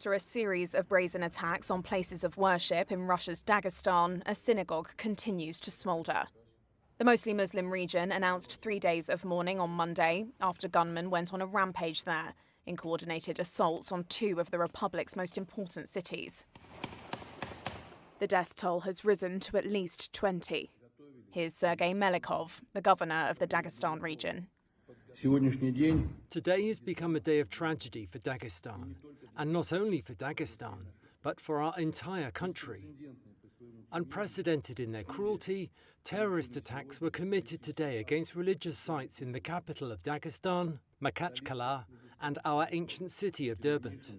After a series of brazen attacks on places of worship in Russia's Dagestan, a synagogue continues to smoulder. The mostly Muslim region announced 3 days of mourning on Monday after gunmen went on a rampage there in coordinated assaults on two of the republic's most important cities. The death toll has risen to at least 20. Here's Sergei Melikov, the governor of the Dagestan region. Today has become a day of tragedy for Dagestan, and not only for Dagestan, but for our entire country. Unprecedented in their cruelty, terrorist attacks were committed today against religious sites in the capital of Dagestan, Makhachkala, and our ancient city of Derbent.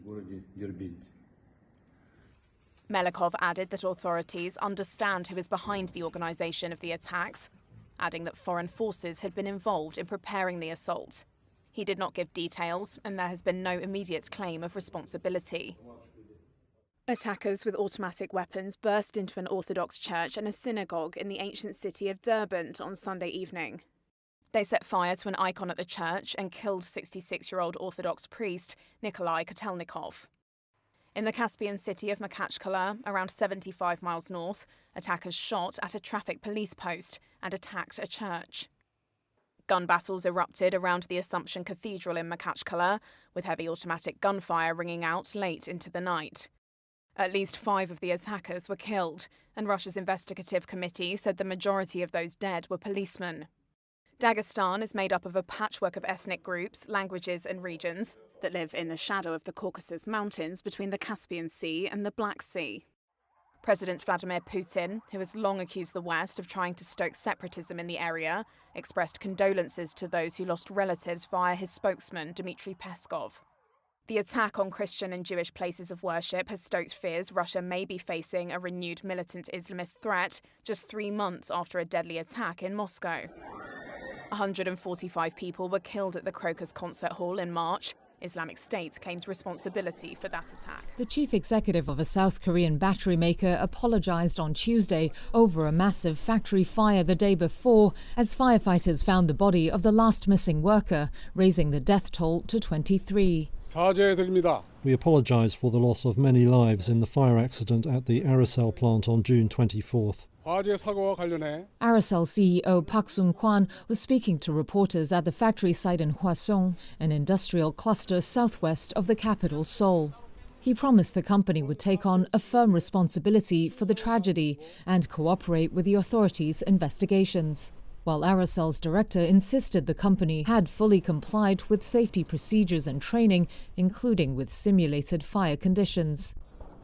Melikov added that authorities understand who is behind the organisation of the attacks, adding that foreign forces had been involved in preparing the assault. He did not give details, and there has been no immediate claim of responsibility. Attackers with automatic weapons burst into an Orthodox church and a synagogue in the ancient city of Derbent on Sunday evening. They set fire to an icon at the church and killed 66-year-old Orthodox priest Nikolai Kotelnikov. In the Caspian city of Makhachkala, around 75 miles north, attackers shot at a traffic police post and attacked a church. Gun battles erupted around the Assumption Cathedral in Makhachkala, with heavy automatic gunfire ringing out late into the night. At least 5 of the attackers were killed, and Russia's investigative committee said the majority of those dead were policemen. Dagestan is made up of a patchwork of ethnic groups, languages and regions that live in the shadow of the Caucasus Mountains between the Caspian Sea and the Black Sea. President Vladimir Putin, who has long accused the West of trying to stoke separatism in the area, expressed condolences to those who lost relatives via his spokesman, Dmitry Peskov. The attack on Christian and Jewish places of worship has stoked fears Russia may be facing a renewed militant Islamist threat just 3 months after a deadly attack in Moscow. 145 people were killed at the Crocus Concert Hall in March. Islamic State claims responsibility for that attack. The chief executive of a South Korean battery maker apologized on Tuesday over a massive factory fire the day before as firefighters found the body of the last missing worker, raising the death toll to 23. We apologize for the loss of many lives in the fire accident at the Aracel plant on June 24th. Aracel CEO Park Sung-kwan was speaking to reporters at the factory site in Hwasong, an industrial cluster southwest of the capital Seoul. He promised the company would take on a firm responsibility for the tragedy and cooperate with the authorities' investigations, while Aracel's director insisted the company had fully complied with safety procedures and training, including with simulated fire conditions.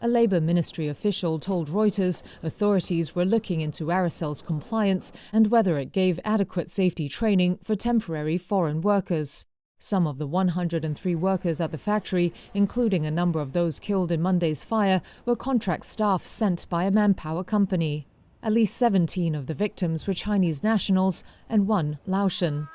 A Labour Ministry official told Reuters authorities were looking into Aracel's compliance and whether it gave adequate safety training for temporary foreign workers. Some of the 103 workers at the factory, including a number of those killed in Monday's fire, were contract staff sent by a manpower company. At least 17 of the victims were Chinese nationals and 1 Laotian.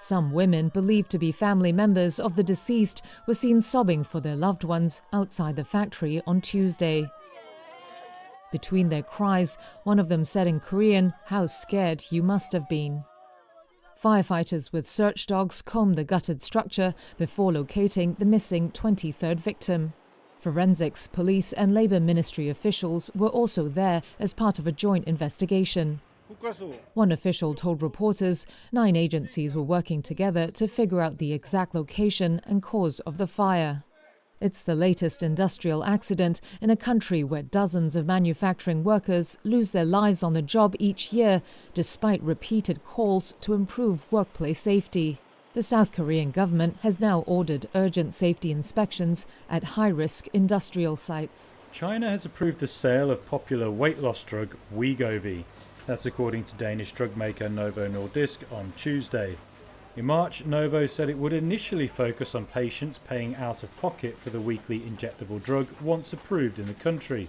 Some women, believed to be family members of the deceased, were seen sobbing for their loved ones outside the factory on Tuesday. Between their cries, one of them said in Korean, "How scared you must have been." Firefighters with search dogs combed the gutted structure before locating the missing 23rd victim. Forensics, police and Labour Ministry officials were also there as part of a joint investigation. One official told reporters 9 agencies were working together to figure out the exact location and cause of the fire. It's the latest industrial accident in a country where dozens of manufacturing workers lose their lives on the job each year, despite repeated calls to improve workplace safety. The South Korean government has now ordered urgent safety inspections at high-risk industrial sites. China has approved the sale of popular weight loss drug Wegovy. That's according to Danish drug maker Novo Nordisk on Tuesday. In March, Novo said it would initially focus on patients paying out of pocket for the weekly injectable drug once approved in the country.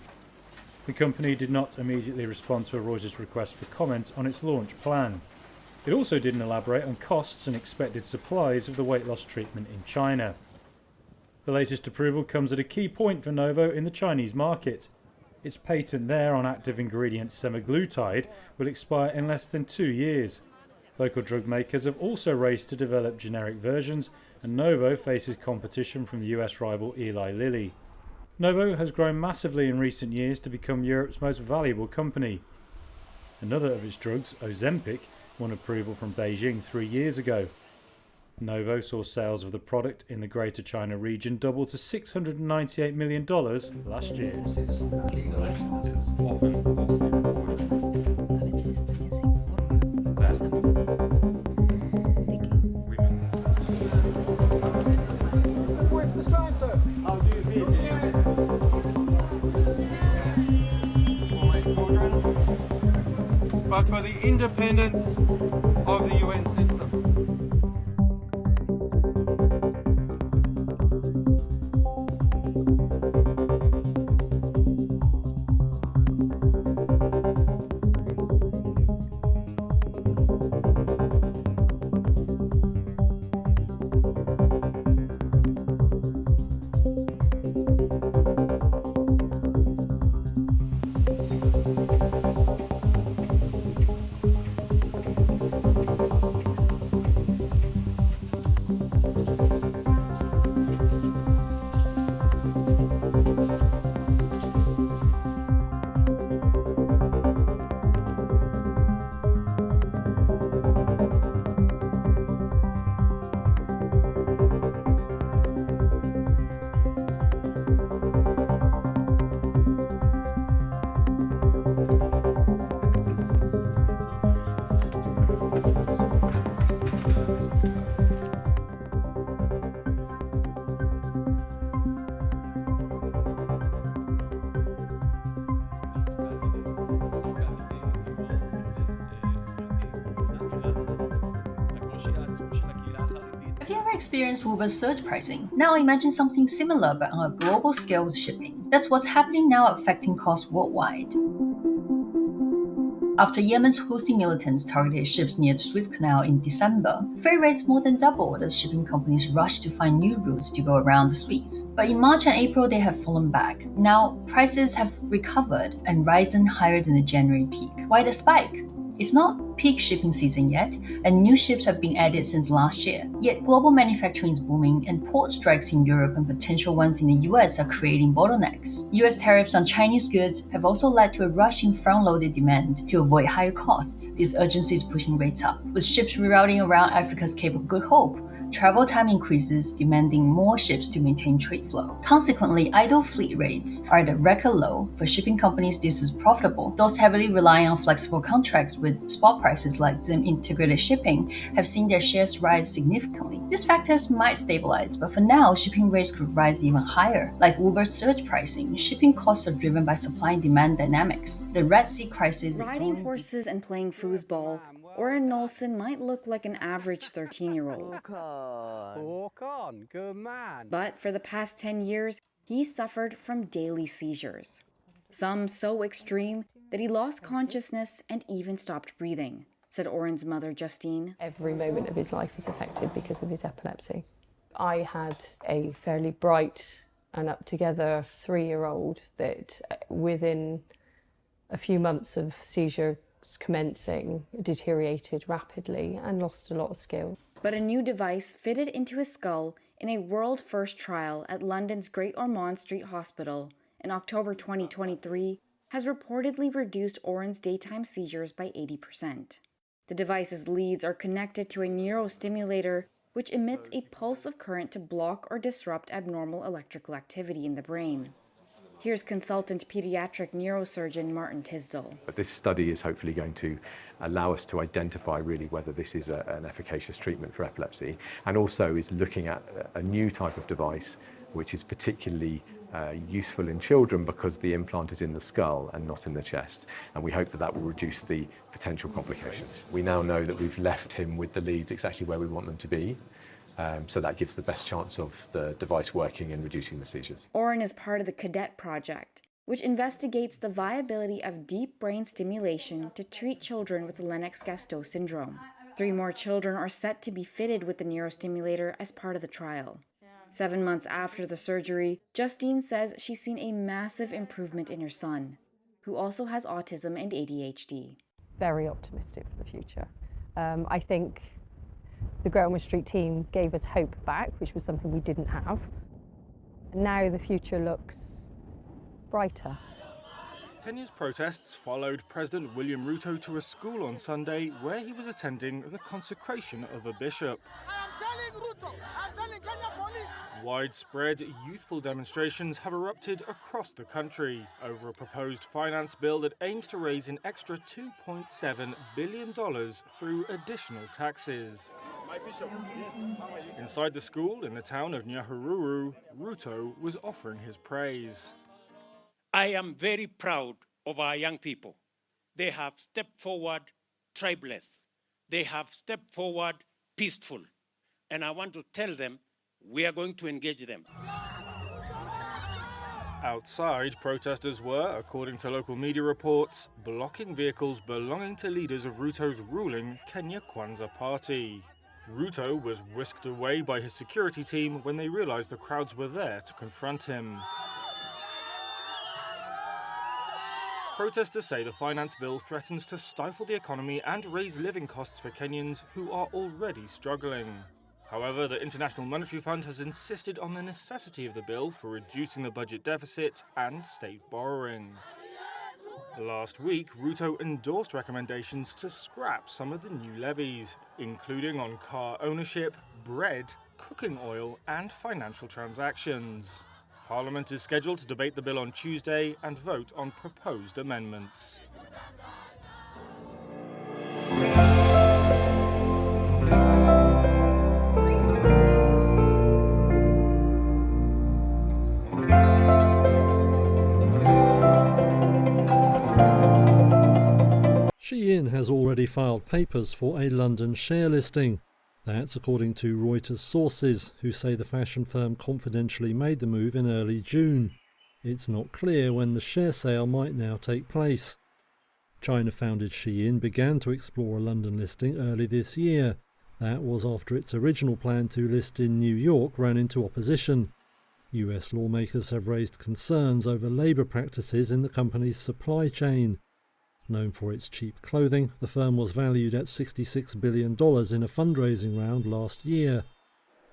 The company did not immediately respond to a Reuters request for comment on its launch plan. It also didn't elaborate on costs and expected supplies of the weight loss treatment in China. The latest approval comes at a key point for Novo in the Chinese market. Its patent there on active ingredient semaglutide will expire in less than 2 years. Local drug makers have also raced to develop generic versions and Novo faces competition from the US rival Eli Lilly. Novo has grown massively in recent years to become Europe's most valuable company. Another of its drugs, Ozempic, won approval from Beijing 3 years ago. Novo saw sales of the product in the Greater China region double to $698 million last year. How do you feel? For my children, but for the independence of the UN system. Have you ever experienced Uber's surge pricing? Now imagine something similar but on a global scale with shipping. That's what's happening now, affecting costs worldwide. After Yemen's Houthi militants targeted ships near the Suez Canal in December, freight rates more than doubled as shipping companies rushed to find new routes to go around the Suez. But in March and April, they have fallen back. Now, prices have recovered and risen higher than the January peak. Why the spike? It's not peak shipping season yet, and new ships have been added since last year. Yet global manufacturing is booming, and port strikes in Europe and potential ones in the US are creating bottlenecks. US tariffs on Chinese goods have also led to a rush in front-loaded demand to avoid higher costs. This urgency is pushing rates up. With ships rerouting around Africa's Cape of Good Hope, travel time increases, demanding more ships to maintain trade flow. Consequently, idle fleet rates are at a record low. For shipping companies, this is profitable. Those heavily relying on flexible contracts with spot prices like Zim Integrated Shipping have seen their shares rise significantly. These factors might stabilize, but for now, shipping rates could rise even higher. Like Uber's surge pricing, shipping costs are driven by supply and demand dynamics. The Red Sea crisis... Riding horses and playing foosball, Oren Nolson might look like an average 13-year-old. Walk on, good man. But for the past 10 years, he suffered from daily seizures. Some so extreme that he lost consciousness and even stopped breathing, said Oren's mother, Justine. Every moment of his life is affected because of his epilepsy. I had a fairly bright and up-together 3-year-old that within a few months of seizure commencing, deteriorated rapidly and lost a lot of skill. But a new device fitted into his skull in a world-first trial at London's Great Ormond Street Hospital in October 2023 has reportedly reduced Oren's daytime seizures by 80%. The device's leads are connected to a neurostimulator which emits a pulse of current to block or disrupt abnormal electrical activity in the brain. Here's consultant pediatric neurosurgeon Martin Tisdall. But this study is hopefully going to allow us to identify really whether this is an efficacious treatment for epilepsy, and also is looking at a new type of device which is particularly useful in children because the implant is in the skull and not in the chest, and we hope that that will reduce the potential complications. We now know that we've left him with the leads exactly where we want them to be. So that gives the best chance of the device working and reducing the seizures. Oren is part of the CADET project, which investigates the viability of deep brain stimulation to treat children with Lennox-Gastaut syndrome. 3 more children are set to be fitted with the neurostimulator as part of the trial. 7 months after the surgery, Justine says she's seen a massive improvement in her son, who also has autism and ADHD. Very optimistic for the future. I think The Great Ormond Street team gave us hope back, which was something we didn't have. And now the future looks brighter. Kenya's protests followed President William Ruto to a school on Sunday where he was attending the consecration of a bishop. I am telling Ruto, I am telling Kenya police. Widespread youthful demonstrations have erupted across the country over a proposed finance bill that aims to raise an extra $2.7 billion through additional taxes. Inside the school in the town of Nyahururu, Ruto was offering his praise. I am very proud of our young people. They have stepped forward tribeless. They have stepped forward peaceful. And I want to tell them we are going to engage them. Outside, protesters were, according to local media reports, blocking vehicles belonging to leaders of Ruto's ruling Kenya Kwanza party. Ruto was whisked away by his security team when they realized the crowds were there to confront him. Protesters say the finance bill threatens to stifle the economy and raise living costs for Kenyans who are already struggling. However, the International Monetary Fund has insisted on the necessity of the bill for reducing the budget deficit and state borrowing. Last week, Ruto endorsed recommendations to scrap some of the new levies, including on car ownership, bread, cooking oil, and financial transactions. Parliament is scheduled to debate the bill on Tuesday and vote on proposed amendments. Shein has already filed papers for a London share listing. That's according to Reuters sources, who say the fashion firm confidentially made the move in early June. It's not clear when the share sale might now take place. China-founded Shein began to explore a London listing early this year. That was after its original plan to list in New York ran into opposition. US lawmakers have raised concerns over labour practices in the company's supply chain. Known for its cheap clothing, the firm was valued at $66 billion in a fundraising round last year.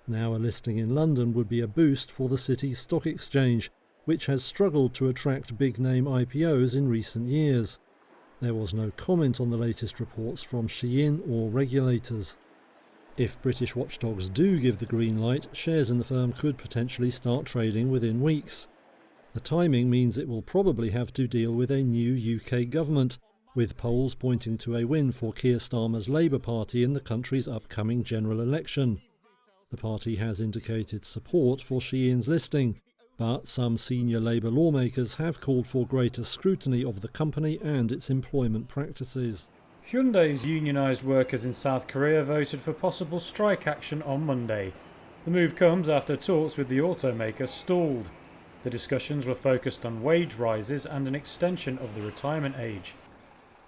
Now a listing in London would be a boost for the city's stock exchange, which has struggled to attract big-name IPOs in recent years. There was no comment on the latest reports from Shein or regulators. If British watchdogs do give the green light, shares in the firm could potentially start trading within weeks. The timing means it will probably have to deal with a new UK government, with polls pointing to a win for Keir Starmer's Labour Party in the country's upcoming general election. The party has indicated support for Shein's listing, but some senior Labour lawmakers have called for greater scrutiny of the company and its employment practices. Hyundai's unionised workers in South Korea voted for possible strike action on Monday. The move comes after talks with the automaker stalled. The discussions were focused on wage rises and an extension of the retirement age.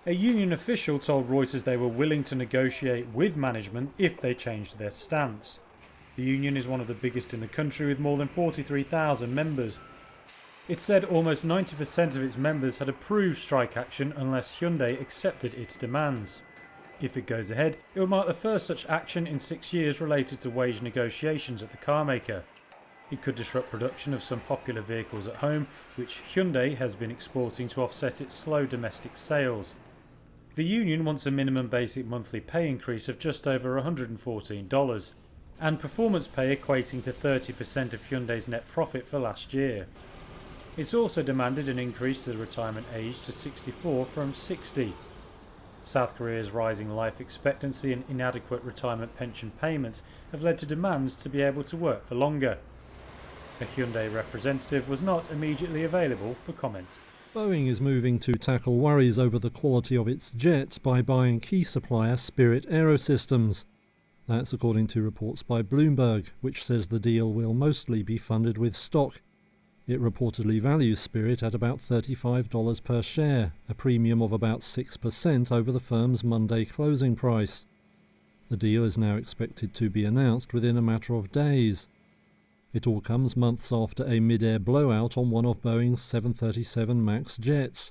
A union official told Reuters they were willing to negotiate with management if they changed their stance. The union is one of the biggest in the country with more than 43,000 members. It said almost 90% of its members had approved strike action unless Hyundai accepted its demands. If it goes ahead, it will mark the first such action in 6 years related to wage negotiations at the car maker. It could disrupt production of some popular vehicles at home, which Hyundai has been exporting to offset its slow domestic sales. The union wants a minimum basic monthly pay increase of just over $114, and performance pay equating to 30% of Hyundai's net profit for last year. It's also demanded an increase to the retirement age to 64 from 60. South Korea's rising life expectancy and inadequate retirement pension payments have led to demands to be able to work for longer. A Hyundai representative was not immediately available for comment. Boeing is moving to tackle worries over the quality of its jets by buying key supplier Spirit Aerosystems. That's according to reports by Bloomberg, which says the deal will mostly be funded with stock. It reportedly values Spirit at about $35 per share, a premium of about 6% over the firm's Monday closing price. The deal is now expected to be announced within a matter of days. It all comes months after a mid-air blowout on one of Boeing's 737 MAX jets.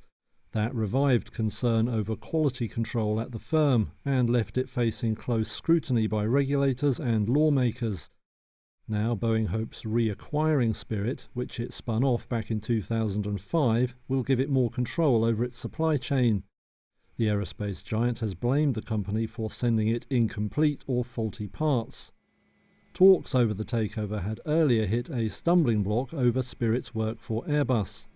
That revived concern over quality control at the firm and left it facing close scrutiny by regulators and lawmakers. Now Boeing hopes reacquiring Spirit, which it spun off back in 2005, will give it more control over its supply chain. The aerospace giant has blamed the company for sending it incomplete or faulty parts. Talks over the takeover had earlier hit a stumbling block over Spirit's work for Airbus.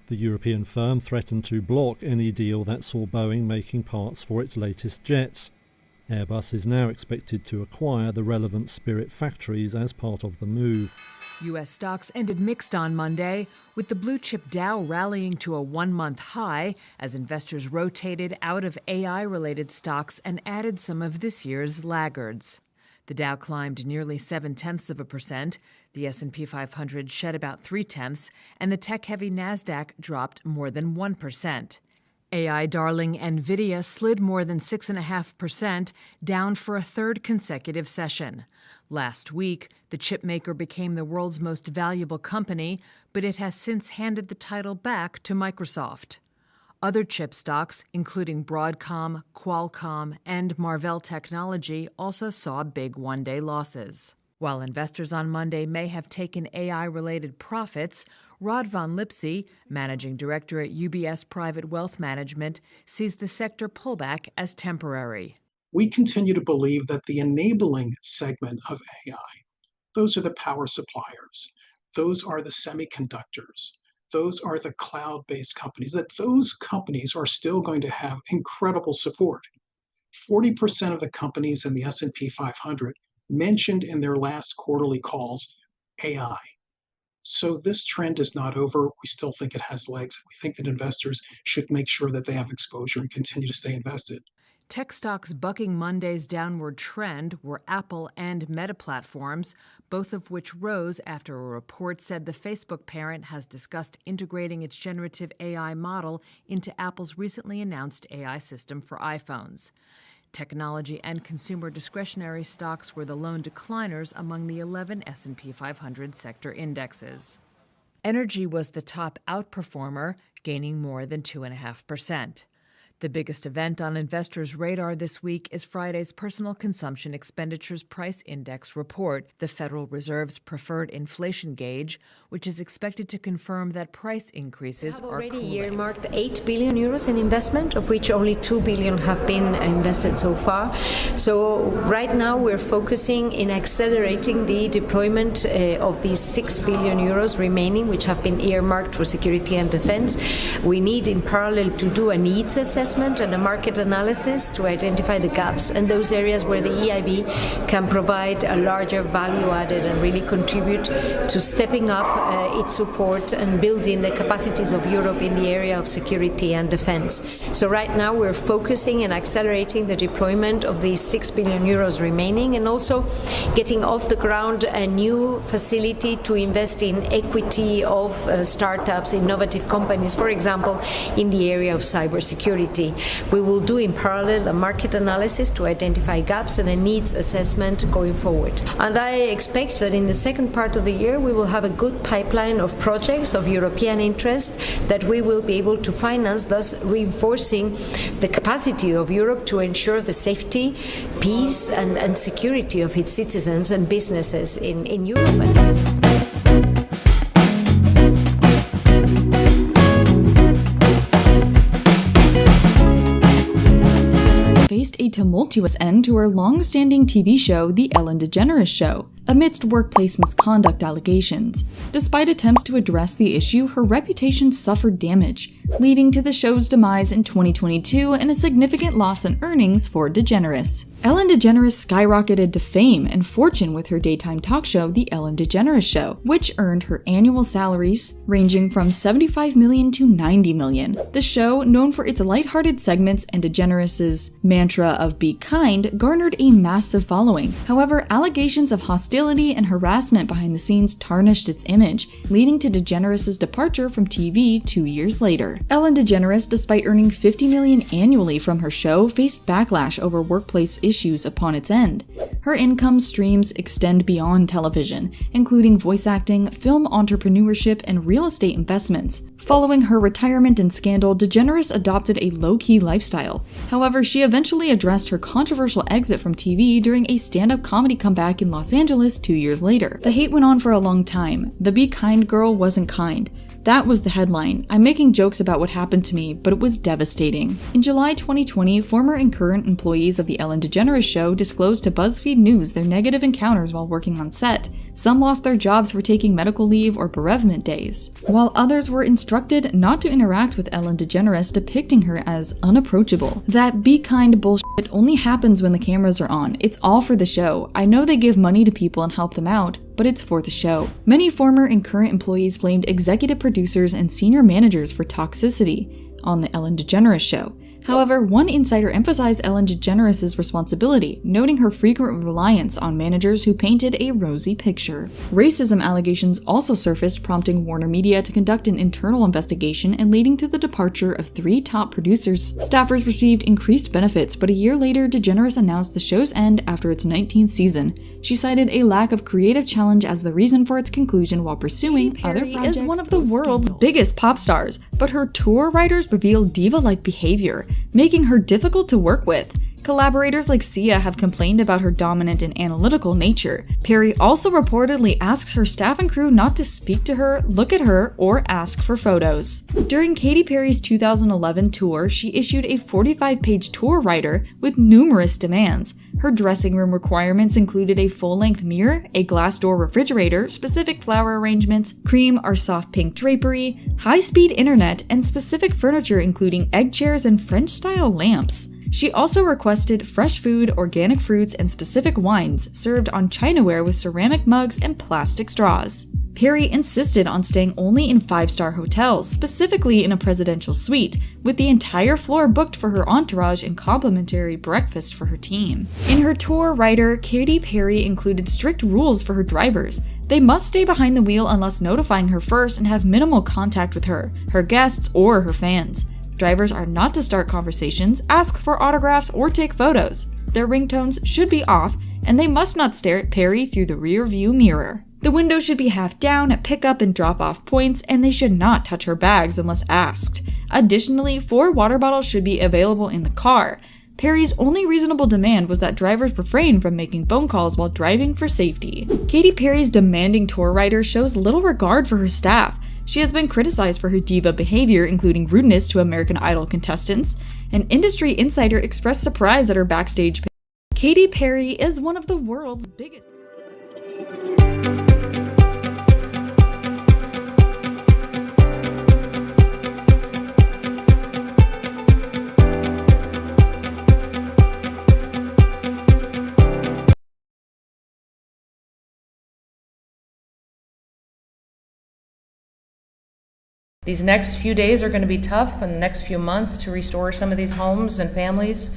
The European firm threatened to block any deal that saw Boeing making parts for its latest jets. Airbus is now expected to acquire the relevant Spirit factories as part of the move. U.S. stocks ended mixed on Monday, with the blue-chip Dow rallying to a one-month high as investors rotated out of AI-related stocks and added some of this year's laggards. The Dow climbed nearly 0.7%, the S&P 500 shed about 0.3%, and the tech-heavy Nasdaq dropped more than 1%. AI darling NVIDIA slid more than 6.5%, down for a third consecutive session. Last week, the chipmaker became the world's most valuable company, but it has since handed the title back to Microsoft. Other chip stocks, including Broadcom, Qualcomm, and Marvell Technology, also saw big one-day losses. While investors on Monday may have taken AI-related profits, Rod von Lipsey, managing director at UBS Private Wealth Management, sees the sector pullback as temporary. We continue to believe that the enabling segment of AI, those are the power suppliers, those are the semiconductors, those are the cloud-based companies, that those companies are still going to have incredible support. 40% of the companies in the S&P 500 mentioned in their last quarterly calls AI. So this trend is not over. We still think it has legs. We think that investors should make sure that they have exposure and continue to stay invested. Tech stocks bucking Monday's downward trend were Apple and Meta Platforms, both of which rose after a report said the Facebook parent has discussed integrating its generative AI model into Apple's recently announced AI system for iPhones. Technology and consumer discretionary stocks were the lone decliners among the 11 S&P 500 sector indexes. Energy was the top outperformer, gaining more than 2.5%. The biggest event on investors' radar this week is Friday's Personal Consumption Expenditures Price Index report, the Federal Reserve's preferred inflation gauge, which is expected to confirm that price increases are cooling. We have already earmarked 8 billion euros in investment, of which only 2 billion have been invested so far. So right now we're focusing in accelerating the deployment of these 6 billion euros remaining, which have been earmarked for security and defense. We need in parallel to do a needs assessment and a market analysis to identify the gaps and those areas where the EIB can provide a larger value added and really contribute to stepping up its support and building the capacities of Europe in the area of security and defense. So right now we're focusing and accelerating the deployment of these 6 billion euros remaining and also getting off the ground a new facility to invest in equity of startups, innovative companies, for example, in the area of cybersecurity. We will do in parallel a market analysis to identify gaps and a needs assessment going forward. And I expect that in the second part of the year we will have a good pipeline of projects of European interest that we will be able to finance, thus reinforcing the capacity of Europe to ensure the safety, peace and security of its citizens and businesses in Europe. Faced a tumultuous end to her long-standing TV show, The Ellen DeGeneres Show, amidst workplace misconduct allegations. Despite attempts to address the issue, her reputation suffered damage, leading to the show's demise in 2022 and a significant loss in earnings for DeGeneres. Ellen DeGeneres skyrocketed to fame and fortune with her daytime talk show, The Ellen DeGeneres Show, which earned her annual salaries ranging from $75 million to $90 million. The show, known for its lighthearted segments and DeGeneres' mantra of "be kind," garnered a massive following. However, allegations of hostility and harassment behind the scenes tarnished its image, leading to DeGeneres' departure from TV 2 years later. Ellen DeGeneres, despite earning $50 million annually from her show, faced backlash over workplace issues upon its end. Her income streams extend beyond television, including voice acting, film entrepreneurship, and real estate investments. Following her retirement and scandal, DeGeneres adopted a low-key lifestyle. However, she eventually addressed her controversial exit from TV during a stand-up comedy comeback in Los Angeles 2 years later. The hate went on for a long time. The Be Kind girl wasn't kind. That was the headline. I'm making jokes about what happened to me, but it was devastating. In July 2020, former and current employees of The Ellen DeGeneres Show disclosed to BuzzFeed News their negative encounters while working on set. Some lost their jobs for taking medical leave or bereavement days, while others were instructed not to interact with Ellen DeGeneres, depicting her as unapproachable. That Be Kind bullshit only happens when the cameras are on. It's all for the show. I know they give money to people and help them out, but it's for the show. Many former and current employees blamed executive producers and senior managers for toxicity on The Ellen DeGeneres Show. However, one insider emphasized Ellen DeGeneres' responsibility, noting her frequent reliance on managers who painted a rosy picture. Racism allegations also surfaced, prompting Warner Media to conduct an internal investigation and leading to the departure of 3 top producers. Staffers received increased benefits, but a year later, DeGeneres announced the show's end after its 19th season. She cited a lack of creative challenge as the reason for its conclusion while pursuing other projects. Is one of the world's biggest pop stars, but her tour writers reveal diva-like behavior, making her difficult to work with. Collaborators like Sia have complained about her dominant and analytical nature. Perry also reportedly asks her staff and crew not to speak to her, look at her, or ask for photos. During Katy Perry's 2011 tour, she issued a 45-page tour rider with numerous demands. Her dressing room requirements included a full-length mirror, a glass door refrigerator, specific flower arrangements, cream or soft pink drapery, high-speed internet, and specific furniture including egg chairs and French-style lamps. She also requested fresh food, organic fruits, and specific wines served on chinaware with ceramic mugs and plastic straws. Perry insisted on staying only in 5-star hotels, specifically in a presidential suite, with the entire floor booked for her entourage and complimentary breakfast for her team. In her tour rider, Katy Perry included strict rules for her drivers. They must stay behind the wheel unless notifying her first and have minimal contact with her guests, or her fans. Drivers are not to start conversations, ask for autographs, or take photos. Their ringtones should be off, and they must not stare at Perry through the rear view mirror. The window should be half down at pickup and drop-off points, and they should not touch her bags unless asked. Additionally, 4 water bottles should be available in the car. Perry's only reasonable demand was that drivers refrain from making phone calls while driving for safety. Katy Perry's demanding tour rider shows little regard for her staff. She has been criticized for her diva behavior, including rudeness to American Idol contestants. An industry insider expressed surprise at her backstage. Katy Perry is one of the world's biggest. These next few days are going to be tough, and the next few months to restore some of these homes and families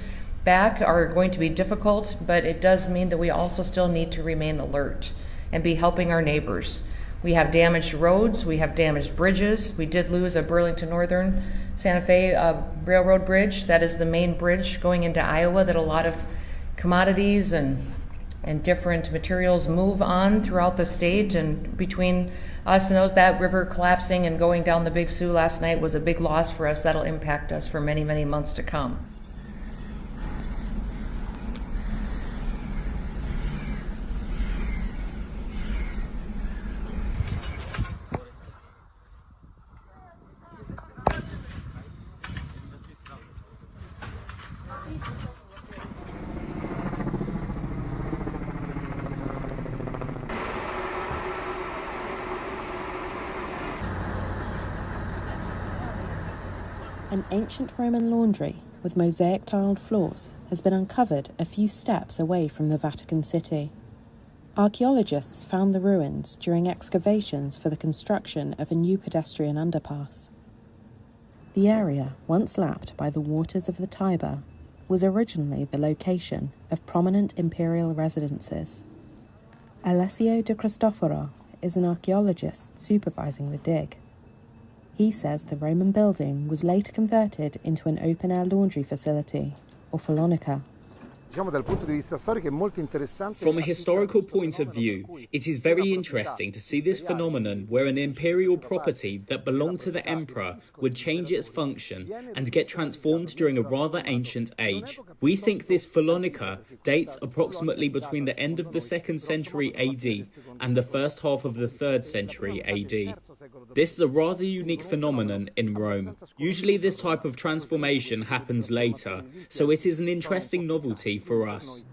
back are going to be difficult, but it does mean that we also still need to remain alert and be helping our neighbors. We have damaged roads, we have damaged bridges. We did lose a Burlington Northern Santa Fe Railroad bridge. That is the main bridge going into Iowa that a lot of commodities and different materials move on throughout the state, and between us and those, that river collapsing and going down the Big Sioux last night was a big loss for us. That'll impact us for many, many months to come. An ancient Roman laundry with mosaic tiled floors has been uncovered a few steps away from the Vatican City. Archaeologists found the ruins during excavations for the construction of a new pedestrian underpass. The area, once lapped by the waters of the Tiber, was originally the location of prominent imperial residences. Alessio de Cristoforo is an archaeologist supervising the dig. He says the Roman building was later converted into an open-air laundry facility, or Follonica. From a historical point of view, it is very interesting to see this phenomenon where an imperial property that belonged to the emperor would change its function and get transformed during a rather ancient age. We think this Follonica dates approximately between the end of the 2nd century AD and the first half of the 3rd century AD. This is a rather unique phenomenon in Rome. Usually this type of transformation happens later, so it is an interesting novelty for us.